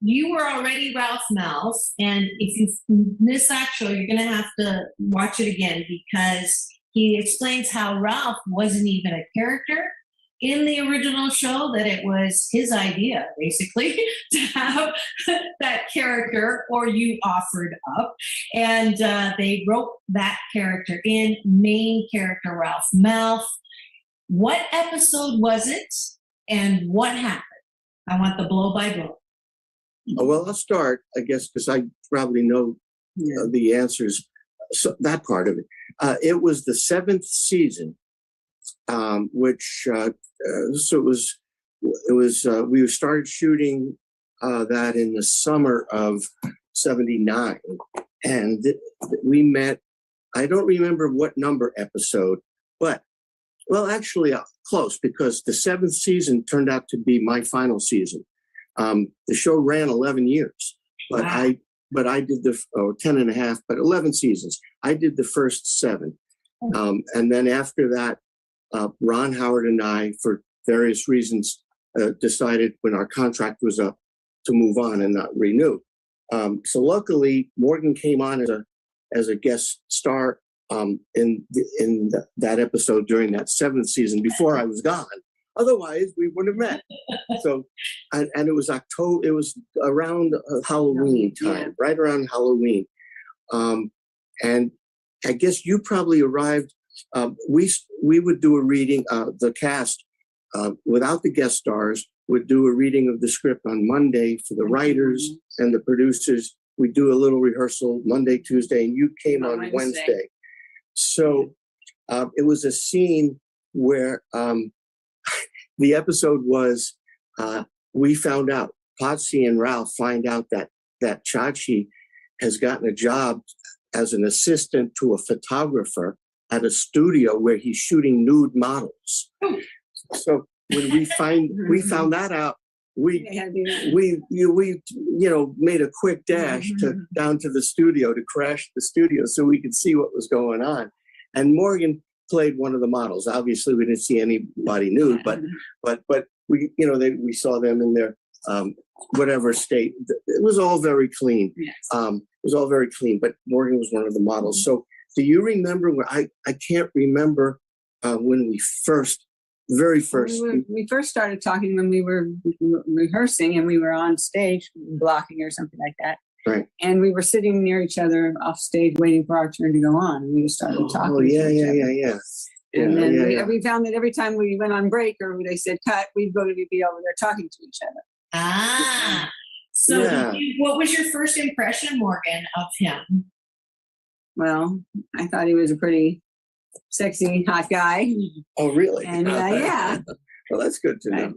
Speaker 8: You were already RalphMalph, and if you miss that show, you're going to have to watch it again because he explains how Ralph wasn't even a character in the original show, that it was his idea, basically, to have that character, or you offered up. And they wrote that character in, main character RalphMalph. What episode was it, and what happened? I want the blow by blow.
Speaker 14: Oh, well, I'll start, I guess, because I probably know the answers, so that part of it. It was the 7th season, which so it was we started shooting that in the summer of '79, and we met. I don't remember what number episode, but well, actually close, because the 7th season turned out to be my final season. The show ran 11 years, but I did 10 and a half, but 11 seasons. I did the first 7. And then after that, Ron Howard and I, for various reasons, decided when our contract was up to move on and not renew. So luckily, Morgan came on as a guest star in that episode during that 7th season before I was gone. Otherwise, we wouldn't have met. So, and it was October. It was around Halloween time, right around Halloween. And I guess you probably arrived. We would do a reading. The cast, without the guest stars, would do a reading of the script on Monday for the writers and the producers. We'd do a little rehearsal Monday, Tuesday, and you came on Wednesday. So it was a scene where the episode was, we found out, Potsie and Ralph find out that Chachi has gotten a job as an assistant to a photographer at a studio where he's shooting nude models. So when we found that out, we made a quick dash down to the studio to crash the studio so we could see what was going on. And Morgan played one of the models. Obviously, we didn't see anybody nude, but we we saw them in their whatever state. It was all very clean. Yes. It was all very clean. But Morgan was one of the models. So do you remember? I can't remember when we very first.
Speaker 4: We first started talking when we were rehearsing and we were on stage blocking or something like that.
Speaker 14: Right.
Speaker 4: And we were sitting near each other off stage waiting for our turn to go on. And we just started talking.
Speaker 14: Oh, yeah.
Speaker 4: And then we found that every time we went on break or they said cut, we'd go to be over there talking to each other.
Speaker 8: Ah. So what was your first impression, Morgan, of him?
Speaker 4: Well, I thought he was a pretty sexy, hot guy.
Speaker 14: Oh, really?
Speaker 4: And yeah.
Speaker 14: Well, that's good to know.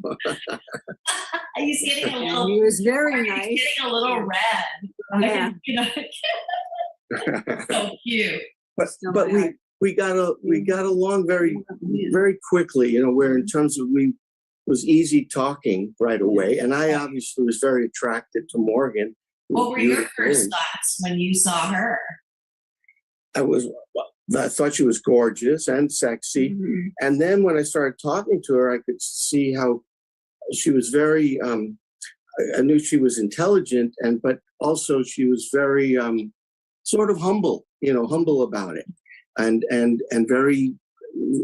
Speaker 8: He's getting a little.
Speaker 4: He was very nice.
Speaker 8: He's getting a little red.
Speaker 4: Yeah.
Speaker 8: So cute.
Speaker 14: But we got along very quickly. Where in terms of was easy talking right away, and I obviously was very attracted to Morgan.
Speaker 8: What were your first thoughts when you saw her?
Speaker 14: I thought she was gorgeous and sexy. Mm-hmm. And then when I started talking to her, I could see how she was very, I knew she was intelligent, but also she was very sort of humble about it and very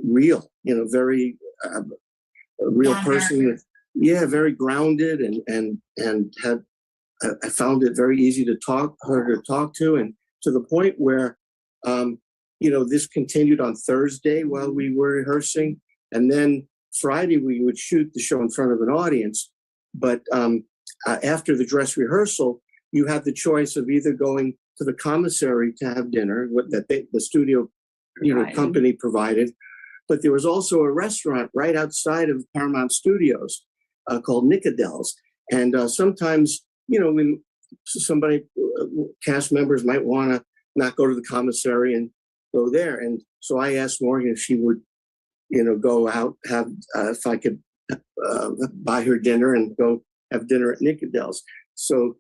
Speaker 14: real, very a real person. Very grounded and had, I found it very easy to talk to, and to the point where, this continued on Thursday while we were rehearsing. And then Friday, we would shoot the show in front of an audience. But after the dress rehearsal, you had the choice of either going to the commissary to have dinner, the studio company provided. But there was also a restaurant right outside of Paramount Studios called Nickadel's. And sometimes, when somebody, cast members might want to not go to the commissary and go there. And so I asked Morgan if she would, go out, if I could buy her dinner and go have dinner at Nickadel's. So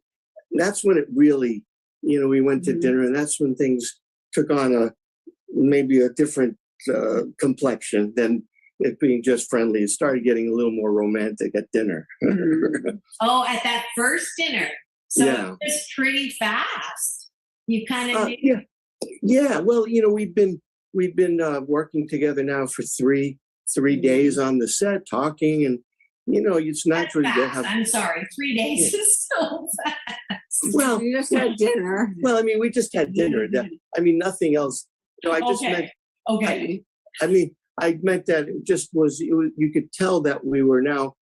Speaker 14: that's when it really, we went to dinner, and that's when things took on maybe a different complexion than it being just friendly. It started getting a little more romantic at dinner.
Speaker 8: Oh, at that first dinner. So it was pretty fast. You kind of
Speaker 14: Yeah. Well, we've been working together now for three days on the set, talking, and it's natural to have.
Speaker 8: I'm sorry, 3 days is so fast.
Speaker 14: Well,
Speaker 4: we just had dinner.
Speaker 14: Well, I mean, we just had dinner. Nothing else. I just meant.
Speaker 8: Okay.
Speaker 14: I meant that it just was. You could tell that we were now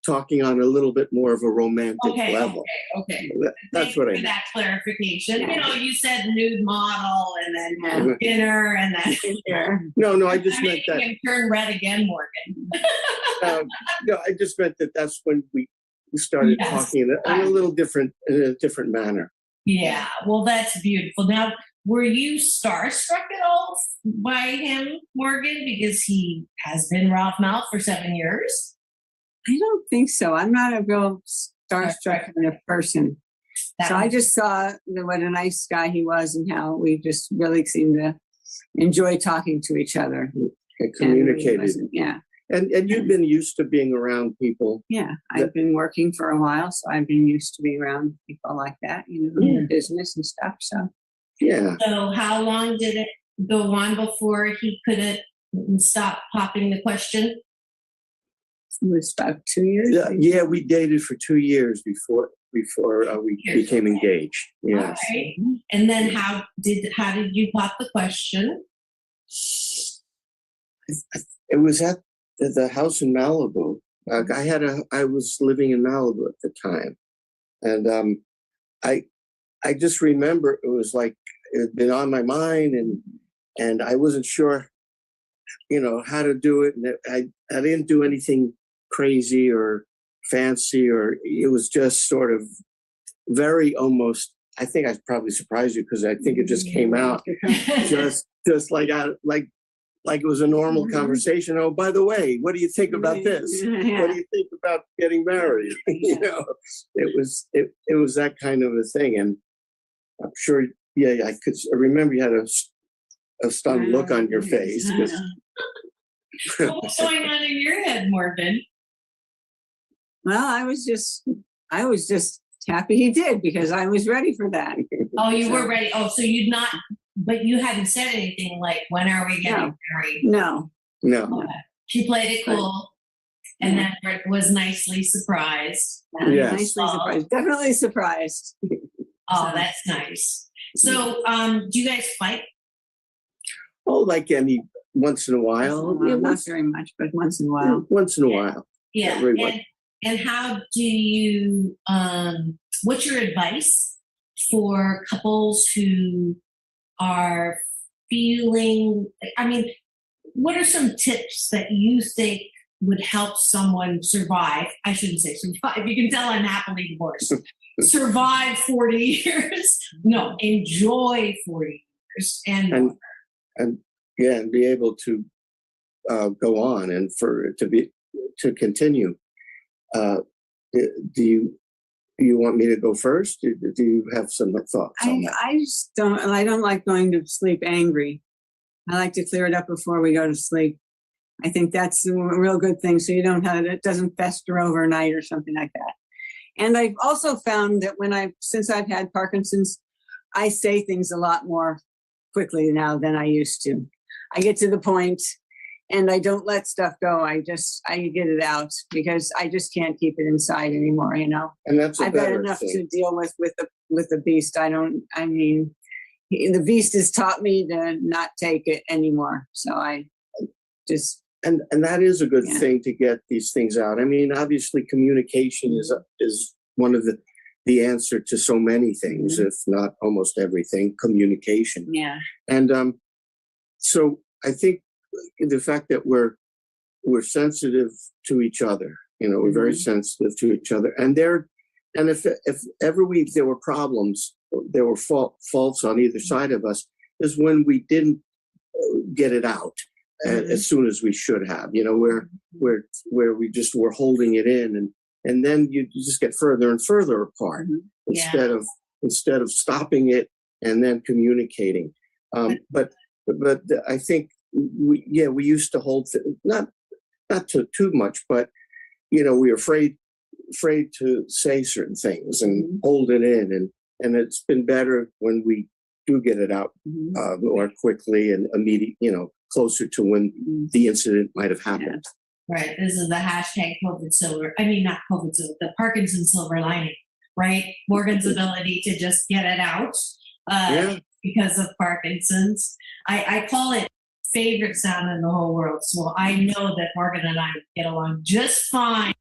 Speaker 14: talking on a little bit more of a romantic
Speaker 8: Okay,
Speaker 14: level.
Speaker 8: okay.
Speaker 14: That's what I
Speaker 8: For
Speaker 14: meant.
Speaker 8: that clarification. You know, you said nude model and then dinner and then
Speaker 14: No, I just
Speaker 8: I'm
Speaker 14: meant
Speaker 8: making
Speaker 14: that.
Speaker 8: him turn red again, Morgan.
Speaker 14: No, I just meant that that's when we started
Speaker 8: Yes.
Speaker 14: talking in a little different, in a different manner.
Speaker 8: Yeah, well, that's beautiful. Now, were you starstruck at all by him, Morgan? Because he has been RalphMalph for 7 years.
Speaker 4: I don't think so. I'm not a real starstruck kind of person. So I just saw what a nice guy he was and how we just really seemed to enjoy talking to each other.
Speaker 14: And communicated.
Speaker 4: Yeah.
Speaker 14: And you've been used to being around people.
Speaker 4: Yeah, I've been working for a while, so I've been used to being around people like that, in the business and stuff. So
Speaker 14: yeah.
Speaker 8: So how long did it go on before he couldn't stop popping the question?
Speaker 4: It was about 2 years.
Speaker 14: Yeah, we dated for 2 years before we became engaged. Yes.
Speaker 8: All right. And then how did you pop the question?
Speaker 14: It was at the house in Malibu. I was living in Malibu at the time, and I just remember it was like it had been on my mind, and I wasn't sure, how to do it, and I didn't do anything crazy or fancy, or it was just sort of very almost. I think I probably surprised you because I think it just came out just like it was a normal conversation. Oh, by the way, what do you think about this?
Speaker 4: Yeah.
Speaker 14: What do you think about getting married? It was that kind of a thing, and I'm sure. Yeah, I remember you had a stunned look on your face.
Speaker 8: What's going on in your head, Morgan?
Speaker 4: Well, I was just happy he did because I was ready for that.
Speaker 8: Oh, you were ready. Oh, so but you hadn't said anything like, when are we getting married?
Speaker 4: No.
Speaker 8: Okay. She played it cool and then was nicely surprised.
Speaker 14: Yes.
Speaker 4: Nicely surprised. Definitely surprised.
Speaker 8: Oh, that's nice. So, do you guys fight?
Speaker 14: Oh, like any once in a while.
Speaker 4: Not very much, but once in a while.
Speaker 14: Once in a while.
Speaker 8: Yeah.
Speaker 14: Not very much.
Speaker 8: And how do you, what's your advice for couples who are feeling, what are some tips that you think would help someone survive? I shouldn't say survive. You can tell I'm happily divorced. Survive 40 years. No, enjoy 40 years and
Speaker 14: be able to go on and to continue. Do you want me to go first? Do you have some thoughts on that?
Speaker 4: I just don't. I don't like going to sleep angry. I like to clear it up before we go to sleep. I think that's a real good thing, so you don't have it doesn't fester overnight or something like that. And I've also found that since I've had Parkinson's, I say things a lot more quickly now than I used to. I get to the point and I don't let stuff go. I get it out because I just can't keep it inside anymore,
Speaker 14: And that's
Speaker 4: I've got enough to deal with the beast. The beast has taught me to not take it anymore. So I just.
Speaker 14: And that is a good thing to get these things out. Obviously communication is one of the answer to so many things, if not almost everything, communication.
Speaker 4: Yeah.
Speaker 14: And so I think the fact that we're sensitive to each other, we're very sensitive to each other, and if ever there were problems, there were faults on either side of us, is when we didn't get it out as soon as we should have, where we just were holding it in, and then you just get further and further apart instead of stopping it and then communicating. But I think we used to hold not too much, but we were afraid to say certain things and hold it in, and it's been better when we do get it out more quickly and immediate, closer to when the incident might have happened.
Speaker 8: Right. This is the hashtag COVID silver. Not COVID silver, the Parkinson silver lining, right? Morgan's ability to just get it out because of Parkinson's. I call it favorite sound in the whole world. So I know that Morgan and I get along just fine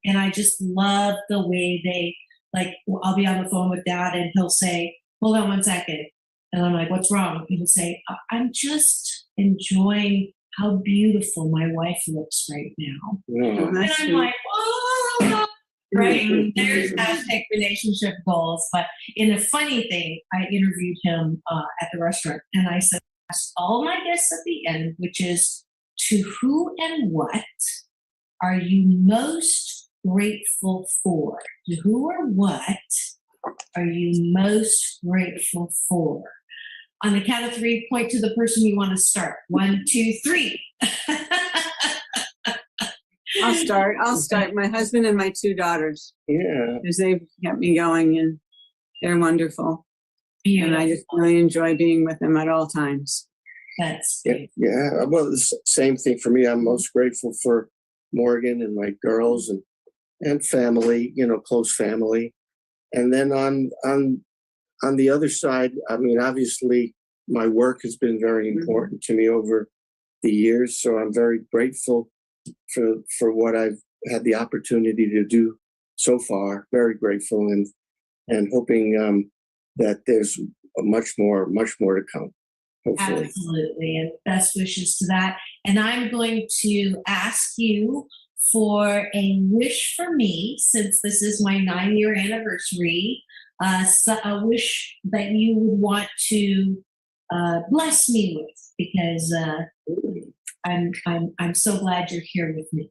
Speaker 8: And I just love the way they, like, I'll be on the phone with Dad and he'll say, hold on one second. And I'm like, what's wrong? And he'll say, I'm just enjoying how beautiful my wife looks right now.
Speaker 14: Yeah.
Speaker 8: And I'm like, oh, right. There's hashtag relationship goals. But in a funny thing, I interviewed him at the restaurant and I said, ask all my guests at the end, which is, to who and what are you most grateful for? To who or what are you most grateful for? On the count of three, point to the person you want to start. 1, 2, 3.
Speaker 4: I'll start. My husband and my 2 daughters.
Speaker 14: Yeah.
Speaker 4: Because they've kept me going and they're wonderful.
Speaker 8: Beautiful.
Speaker 4: And I just really enjoy being with them at all times.
Speaker 8: That's
Speaker 14: yeah. Well, the same thing for me. I'm most grateful for Morgan and my girls and family, close family. And then on the other side, I mean, obviously my work has been very important to me over the years. So I'm very grateful for what I've had the opportunity to do so far. Very grateful and hoping that there's much more to come. Hopefully.
Speaker 8: Absolutely. And best wishes to that. And I'm going to ask you for a wish for me, since this is my 9-year anniversary. So a wish that you would want to bless me with, because I'm so glad you're here with me.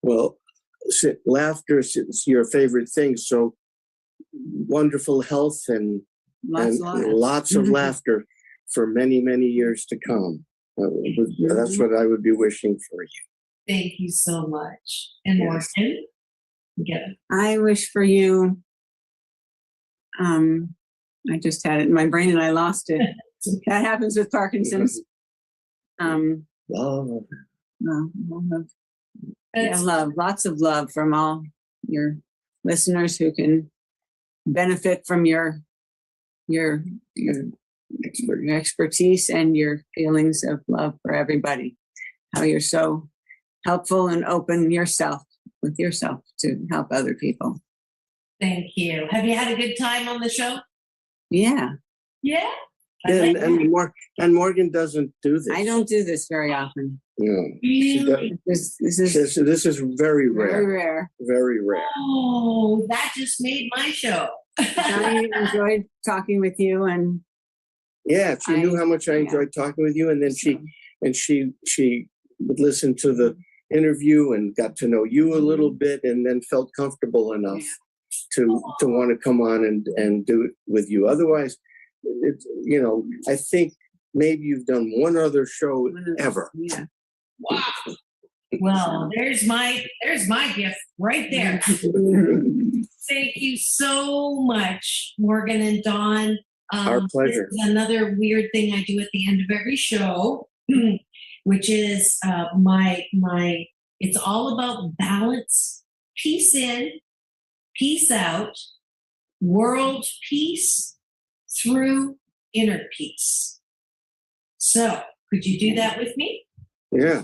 Speaker 14: Well, laughter is your favorite thing, so wonderful health and lots of laughter for many, many years to come. That's what I would be wishing for you.
Speaker 8: Thank you so much. And Morgan,
Speaker 4: I wish for you. I just had it in my brain and I lost it. That happens with Parkinson's.
Speaker 14: Love.
Speaker 4: Yeah, love. Lots of love from all your listeners who can benefit from your expertise and your feelings of love for everybody. How you're so helpful and open with yourself to help other people.
Speaker 8: Thank you. Have you had a good time on the show?
Speaker 4: Yeah.
Speaker 8: Yeah.
Speaker 14: And Morgan doesn't do this.
Speaker 4: I don't do this very often.
Speaker 14: No.
Speaker 8: Really?
Speaker 14: This is very rare.
Speaker 4: Very rare.
Speaker 14: Very rare.
Speaker 8: Oh, that just made my show.
Speaker 4: I enjoyed talking with you, and
Speaker 14: she knew how much I enjoyed talking with you, and then she would listen to the interview and got to know you a little bit, and then felt comfortable enough to want to come on and do it with you. Otherwise, I think maybe you've done one other show ever.
Speaker 4: Yeah.
Speaker 8: Wow. Well, there's my gift right there. Thank you so much, Morgan and Dawn.
Speaker 14: Our pleasure.
Speaker 8: This is another weird thing I do at the end of every show, which is it's all about balance, peace in, peace out, world peace through inner peace. So, could you do that with me?
Speaker 14: Yeah.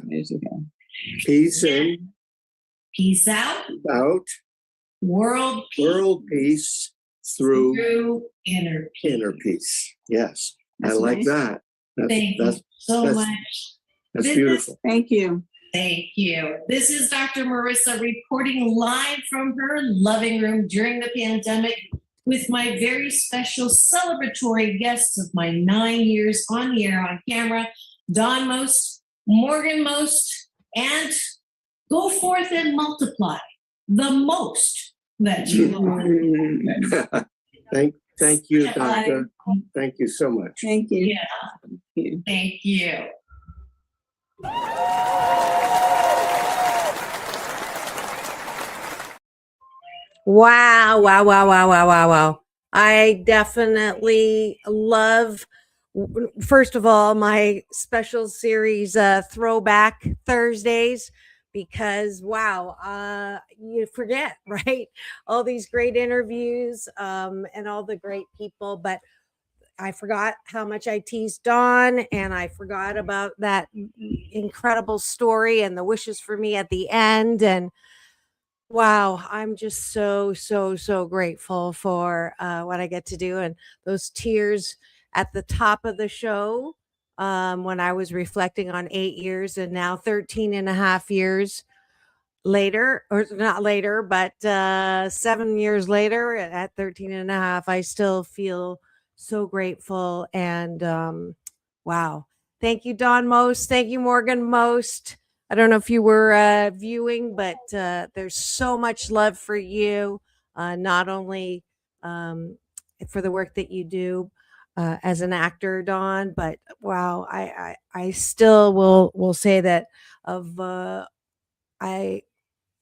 Speaker 14: Peace in,
Speaker 8: peace out, world
Speaker 14: peace through
Speaker 8: inner peace.
Speaker 14: Inner peace. Yes,
Speaker 4: That's
Speaker 14: I like
Speaker 4: nice.
Speaker 14: that.
Speaker 8: Thank you so much.
Speaker 14: That's beautiful.
Speaker 4: Thank you.
Speaker 8: Thank you. This is Dr. Marissa reporting live from her loving room during the pandemic with my very special celebratory guests of my 9 years on the air, on camera, Dawn Most, Morgan Most, and go forth and multiply the most that you are.
Speaker 14: Thank you, Doctor. Thank you so much.
Speaker 4: Thank you.
Speaker 8: Yeah. Thank you.
Speaker 12: Wow. I definitely love, first of all, my special series, Throwback Thursdays, because you forget, right? All these great interviews and all the great people, but I forgot how much I teased Dawn, and I forgot about that incredible story and the wishes for me at the end. And Wow, I'm just so grateful for what I get to do, and those tears at the top of the show when I was reflecting on 8 years and now 13 and a half years later, or not later, but 7 years later at 13 and a half, I still feel so grateful. And wow. Thank you, Don Most. Thank you, Morgan Most. I don't know if you were viewing, but there's so much love for you, not only for the work that you do as an actor, Don, but wow, I still will say that of I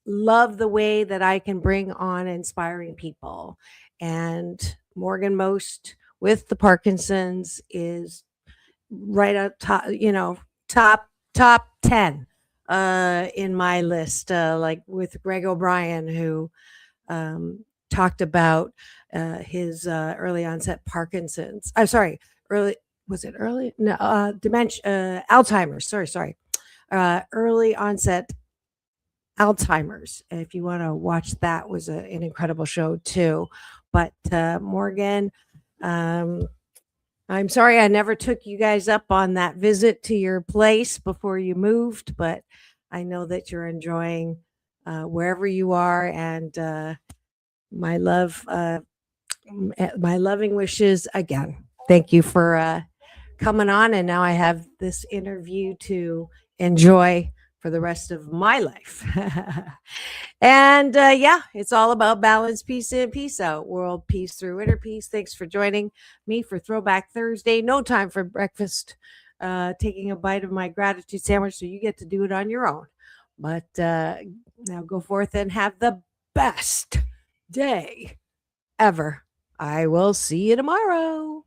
Speaker 12: love the way that I can bring on inspiring people. And Morgan Most with the Parkinsons is right up top, top 10 in my list, like with Greg O'Brien, who talked about his early onset Parkinson's. I'm sorry, was it early? No, dementia, Alzheimer's. Sorry. Early onset Alzheimer's. If you want to watch that, was an incredible show too. But Morgan, I'm sorry I never took you guys up on that visit to your place before you moved, but I know that you're enjoying wherever you are, and my loving wishes again. Thank you for coming on, and now I have this interview to enjoy for the rest of my life. And it's all about balance, peace in, peace out. World peace through inner peace. Thanks for joining me for Throwback Thursday. No time for breakfast. Taking a bite of my gratitude sandwich, so you get to do it on your own. But now go forth and have the best day ever. I will see you tomorrow.